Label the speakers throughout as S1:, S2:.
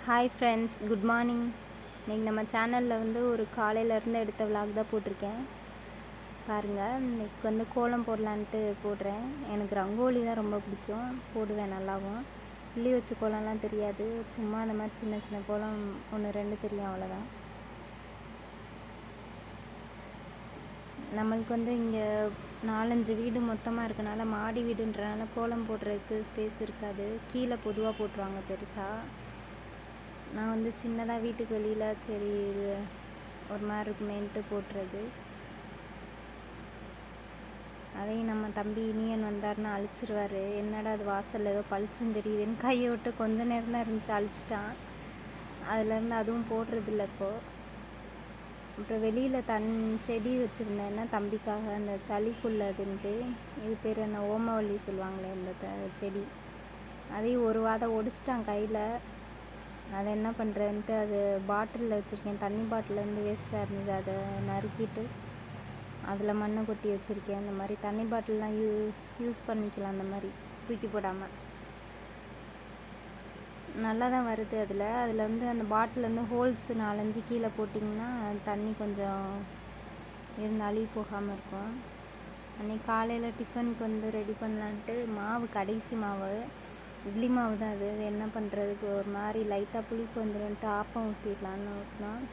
S1: Hi friends, good morning. இன்றைக்கி நம்ம சேனலில் ஒரு காலையிலேருந்து எடுத்த விலாக் தான் போட்டிருக்கேன். பாருங்கள், இன்றைக்கி கோலம் போடலான்ட்டு போடுறேன். எனக்கு ரங்கோலி தான் ரொம்ப பிடிக்கும், போடுவேன் நல்லாவும். புள்ளி வச்ச கோலம்லாம் தெரியாது, சும்மா அந்த மாதிரி சின்ன சின்ன கோலம் 1-2 தெரியும், அவ்வளோதான். நம்மளுக்கு இங்கே 4-5 வீடு மொத்தமாக இருக்கனால, மாடி வீடுன்றனால கோலம் போடுறதுக்கு ஸ்பேஸ் இருக்காது. கீழே பொதுவாக போட்டுருவாங்க பெருசாக. நான் சின்னதாக வீட்டுக்கு வெளியில் சரி இது ஒரு மாதிரி இருக்குமேன்ட்டு போட்டுறது. அதையும் நம்ம தம்பி இனியன் வந்தார்னா அழிச்சிருவார். என்னடா அது வாசலில் ஏதோ பளிச்சுன்னு தெரியுதுன்னு கையை விட்டு கொஞ்ச நேரம் தான் இருந்துச்சு, அழிச்சிட்டான். அதுலேருந்து அதுவும் போடுறதில்ல இப்போது. அப்புறம் வெளியில் செடி வச்சுருந்தேன்னா தம்பிக்காக அந்த சளிக்குள்ளதுன்ட்டு, இது பேர் என்ன ஓமவல்லி சொல்லுவாங்களே இந்த செடி, அதையும் ஒரு வாரம் ஒடிச்சிட்டான் கையில். அதை என்ன பண்ணுறேன்ட்டு அது பாட்டிலில் வச்சுருக்கேன், தண்ணி பாட்டிலேருந்து வேஸ்ட்டாக இருந்தது, அதை நறுக்கிட்டு அதில் மண்ணை கொட்டி வச்சுருக்கேன். அந்த மாதிரி தண்ணி பாட்டிலெலாம் யூஸ் பண்ணிக்கலாம், அந்த மாதிரி தூக்கி போடாமல். நல்லா தான் வருது. அதில் அந்த பாட்டிலேருந்து ஹோல்ஸ் 4-5 கீழே போட்டிங்கன்னா தண்ணி கொஞ்சம் இருந்து அழுகி போகாமல் இருக்கும். அன்றைக்கி காலையில் டிஃபனுக்கு ரெடி பண்ணலான்ட்டு மாவு, கடைசி மாவு இட்லி மாவு தான். அது என்ன பண்ணுறதுக்கு ஒரு மாதிரி லைட்டாக புளிப்பு வந்துடும்ட்டு ஆப்பம் ஊற்றிடலான்னு ஊற்றினோம்.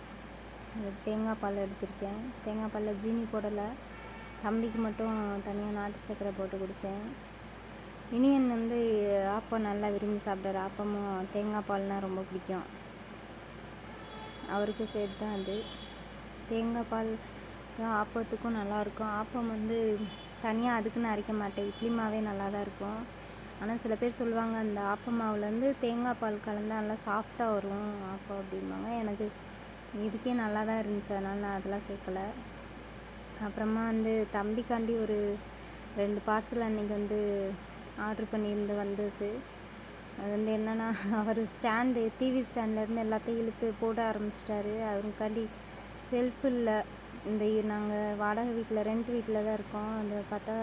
S1: அதுக்கு தேங்காய் பால் எடுத்திருக்கேன். தேங்காய் பாலில் ஜீனி போடலை, தம்பிக்கு மட்டும் தனியாக நாட்டு சக்கரை போட்டு கொடுப்பேன். இனியன் ஆப்பம் நல்லா விரும்பி சாப்பிட்றாரு. ஆப்பமும் தேங்காய் பால்னால் ரொம்ப பிடிக்கும் அவருக்கு. சேர்த்து தான் அது தேங்காய் பால் ஆப்பத்துக்கும் நல்லாயிருக்கும். ஆப்பம் தனியாக அதுக்குன்னு அரைக்க மாட்டேன், இட்லி மாவே நல்லா தான் இருக்கும். ஆனால் சில பேர் சொல்லுவாங்க அந்த ஆப்ப மாவுலேருந்து தேங்காய் பால் கலந்தால் நல்லா சாஃப்டாக வரும் ஆப்பம் அப்படிம்பாங்க. எனக்கு இதுக்கே நல்லா தான் இருந்துச்சு, அதனால் நான் அதெல்லாம் சேர்க்கலை. அப்புறமா தம்பிக்காண்டி ஒரு 2 பார்சல் அன்றைக்கி ஆர்டர் பண்ணியிருந்து வந்தது. அது என்னென்னா, அவர் ஸ்டாண்டு, டிவி ஸ்டாண்ட்லேருந்து எல்லாத்தையும் இழுத்து போட ஆரம்பிச்சிட்டாரு. அவருக்காண்டி செல்ஃப் இல்லை. நாங்கள் வாடகை வீட்டில், ரெண்ட் வீட்டில் தான் இருக்கோம். அதை பார்த்தா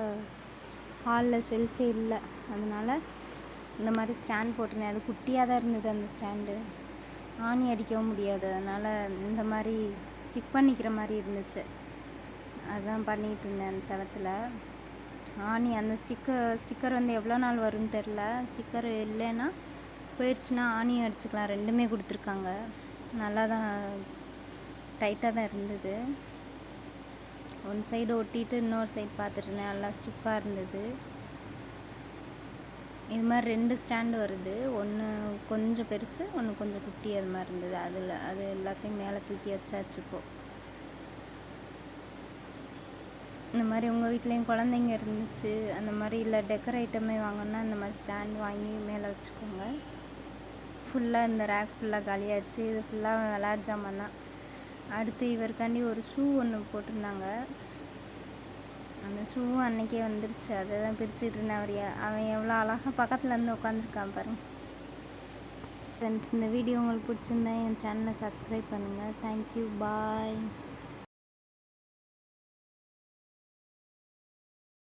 S1: ஹாலில் ஷெல்ஃபே இல்லை, அதனால் இந்த மாதிரி ஸ்டாண்ட் போட்டிருந்தேன். அது குட்டியாக தான் இருந்தது அந்த ஸ்டாண்டு, ஆணி அடிக்கவும் முடியாது. அதனால் இந்த மாதிரி ஸ்டிக் பண்ணிக்கிற மாதிரி இருந்துச்சு, அதுதான் பண்ணிகிட்டு இருந்தேன். அந்த செவத்தில் ஆணி, அந்த ஸ்டிக்கர் எவ்வளோ நாள் வரும்னு தெரில. ஸ்டிக்கர் இல்லைன்னா போயிடுச்சுன்னா ஆணி அடிச்சுக்கலாம், ரெண்டுமே கொடுத்துருக்காங்க. நல்லா தான் டைட்டாக தான் இருந்தது. ஒன் சைடு ஒட்டிட்டு இன்னொரு சைடு பார்த்துட்டுருந்தேன், நல்லா ஸ்டிஃபாக இருந்தது. இது மாதிரி 2 ஸ்டாண்டு வருது, ஒன்று கொஞ்சம் பெருசு, ஒன்று கொஞ்சம் குட்டி. அது மாதிரி இருந்தது. அது எல்லாத்தையும் மேலே தூக்கி வச்சாச்சுப்போ. இந்த மாதிரி உங்கள் வீட்லேயும் குழந்தைங்க இருந்துச்சு, அந்த மாதிரி இல்லை டெக்கர் ஐட்டமே வாங்கினா இந்த மாதிரி ஸ்டாண்ட் வாங்கி மேலே வச்சுக்கோங்க. ஃபுல்லாக இந்த ரேக் ஃபுல்லாக காலியாச்சு. இது ஃபுல்லாக விளையாட்டு ஜாமான் தான். அடுத்து இவருக்காண்டி ஒரு ஷூ ஒன்று போட்டிருந்தாங்க, அந்த ஷூவும் அன்றைக்கே வந்துருச்சு. அதை தான் பிரிச்சுட்டு இருந்தேன். அவன் எவ்வளோ அழகாக பக்கத்தில் உட்காந்துருக்கான் பாருங்கள். ஃப்ரெண்ட்ஸ், இந்த வீடியோ உங்களுக்கு பிடிச்சிருந்தா என் சேனலை சப்ஸ்கிரைப் பண்ணுங்கள். தேங்க்யூ, பாய்.